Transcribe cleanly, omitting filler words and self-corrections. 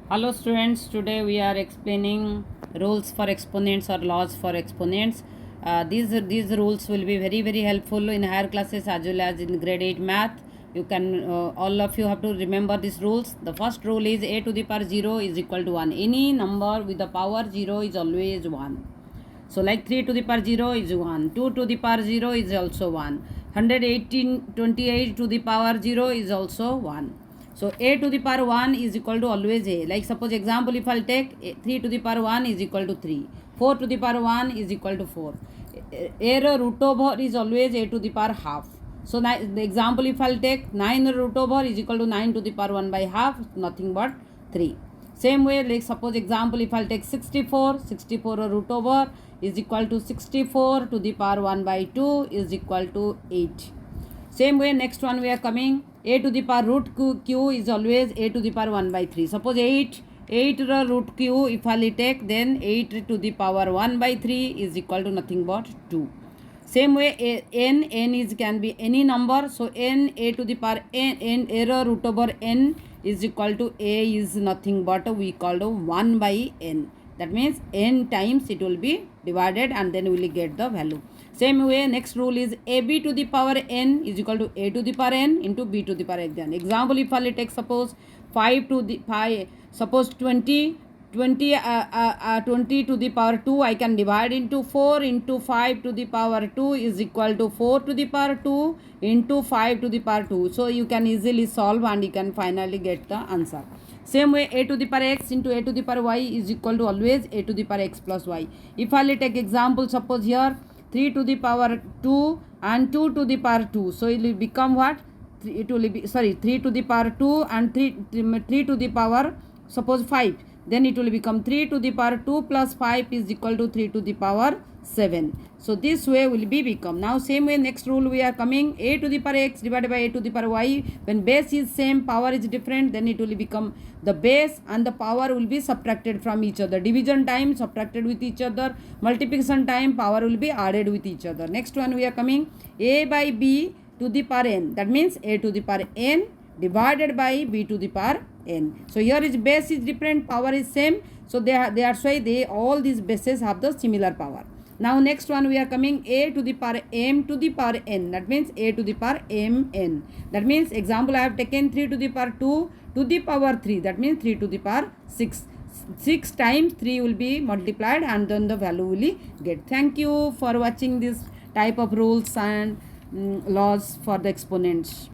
Hello students, today we are explaining rules for exponents or laws for exponents. These rules will be very helpful in higher classes as well as in grade 8 math. You can all of you have to remember these rules. The first rule is a to the power 0 is equal to 1. Any number with the power 0 is always 1. So like 3 to the power 0 is 1, 2 to the power 0 is also 1, 128 to the power 0 is also 1. So a to the power 1 is equal to always a. Like suppose example, if I'll take 3 to the power 1 is equal to 3, 4 to the power 1 is equal to 4. A root over is always a to the power half. So the example, if I'll take 9 root over is equal to 9 to the power 1 by half, nothing but 3. Same way, like suppose example, if I'll take 64 root over is equal to 64 to the power 1 by 2 is equal to 8. Same way, next one we are coming, a to the power root q is always a to the power 1 by 3. Suppose 8 root q, if I'll take, then 8 to the power 1 by 3 is equal to nothing but 2. Same way, n is can be any number. So n a to the power n error root over n is equal to a is nothing but we called 1 by n. That means n times it will be divided and then we will get the value. Same way, next rule is ab to the power n is equal to a to the power n into b to the power n. Example, if I take suppose 5 to the 5, suppose 20 to the power 2, I can divide into 4 into 5 to the power 2 is equal to 4 to the power 2 into 5 to the power 2. So you can easily solve and you can finally get the answer. Same way, a to the power x into a to the power y is equal to always a to the power x plus y. If I take example, suppose here 3 to the power 2 and 2 to the power 2. So it will become what? It will be, 3 to the power 2 and 3 to the power, suppose 5. Then it will become 3 to the power 2 plus 5 is equal to 3 to the power 7. So this way will be become. Now same way, next rule we are coming, a to the power x divided by a to the power y. When base is same, power is different, then it will become the base and the power will be subtracted from each other. Division time subtracted with each other, multiplication time power will be added with each other. Next one we are coming, a by b to the power n. That means a to the power n divided by b to the power n. So here is base is different, power is same. So they are why all these bases have the similar power. Now next one we are coming, a to the power m to the power n. That means a to the power mn. That means example, I have taken 3 to the power 2 to the power 3. That means 3 to the power 6. 6 times 3 will be multiplied and then the value will get. Thank you for watching this type of rules and laws for the exponents.